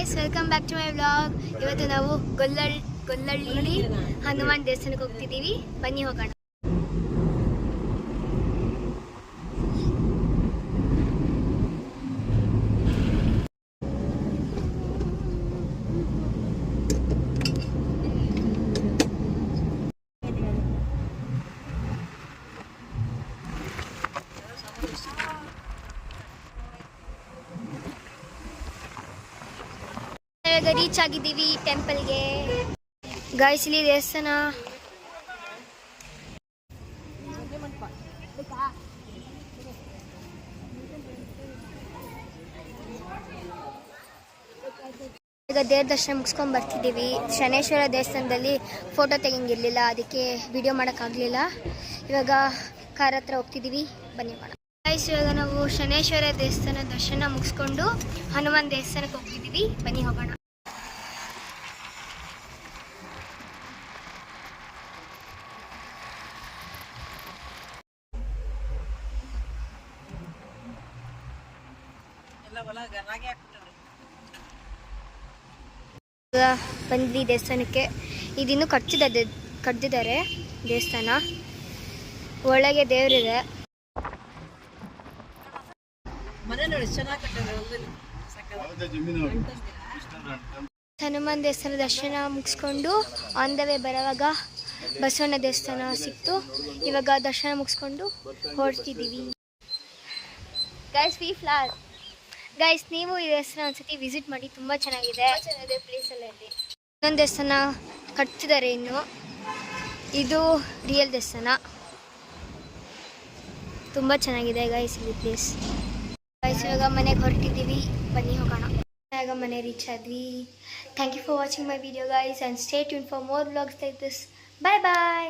Guys, welcome back to my vlog. ಇವತ್ತು ನಾವು ಗೊಲ್ಲಳ್ಳಿ ಹನುಮಾನ್ ದೇವಸ್ಥಾನಕ್ಕೆ ಹೋಗ್ತಿದ್ದೀವಿ. ಬನ್ನಿ ಹೋಗೋಣ. ರೀಚ್ ಆಗಿದ್ದೀವಿ ಟೆಂಪಲ್ಗೆ. ಗೈಸ್, ಇಲ್ಲಿ ದೇವಸ್ಥಾನ. ಈಗ ದೇವ್ರ ದರ್ಶನ ಮುಗಿಸ್ಕೊಂಡು ಬರ್ತಿದ್ದೀವಿ. ಶನೇಶ್ವರ ದೇವಸ್ಥಾನದಲ್ಲಿ ಫೋಟೋ ತೆಗಿಂಗಿರ್ಲಿಲ್ಲ, ಅದಕ್ಕೆ ವಿಡಿಯೋ ಮಾಡೋಕ್ಕಾಗಲಿಲ್ಲ. ಇವಾಗ ಕಾರ್ ಹತ್ರ ಹೋಗ್ತಿದ್ದೀವಿ. ಬನ್ನಿ ಮಾಡೋಣ. ಗೈಸ್, ಇವಾಗ ನಾವು ಶನೇಶ್ವರ ದೇವಸ್ಥಾನ ದರ್ಶನ ಮುಗಿಸ್ಕೊಂಡು ಹನುಮಾನ್ ದೇವಸ್ಥಾನಕ್ಕೆ ಹೋಗ್ತಿದ್ದೀವಿ. ಬನ್ನಿ ಹೋಗೋಣ. ಬಂದ್ವಿ ದೇವಸ್ಥಾನಕ್ಕೆ. ಇದಿನ್ನೂ ಕಟ್ತಿದ್ದಾರೆ ದೇವಸ್ಥಾನ. ಒಳಗೆ ದೇವರಿದೆ. ಹನುಮಾನ್ ದೇವಸ್ಥಾನ ದರ್ಶನ ಮುಗಿಸ್ಕೊಂಡು ಆನ್ ದ ವೇ ಬರೋವಾಗ ಬಸವಣ್ಣ ದೇವಸ್ಥಾನ ಸಿಕ್ತು. ಇವಾಗ ದರ್ಶನ ಮುಗಿಸ್ಕೊಂಡು ಹೊರಡ್ತಿದ್ದೀವಿ. ಗೈಸ್, ನೀವು ಈ ದೇವಸ್ಥಾನ ಒಂದ್ಸತಿ ವಿಸಿಟ್ ಮಾಡಿ. ತುಂಬ ಚೆನ್ನಾಗಿದೆ ಪ್ಲೇಸಲ್ಲಿ. ಇನ್ನೊಂದು ದೇವಸ್ಥಾನ ಕಟ್ತಿದ್ದಾರೆ ಇನ್ನು. ಇದು ರಿಯಲ್ ದೇವಸ್ಥಾನ. ತುಂಬ ಚೆನ್ನಾಗಿದೆ ಗೈಸ್ ಇಲ್ಲಿ ಪ್ಲೇಸ್. ಗೈಸ್, ಇವಾಗ ಮನೆಗೆ ಹೊರಟಿದ್ದೀವಿ. ಬನ್ನಿ ಹೋಗೋಣ. ಇವಾಗ ಮನೆ ರೀಚ್ ಆದ್ವಿ. Thank you for watching my video guys, and stay tune for more vlogs like this. Bye bye.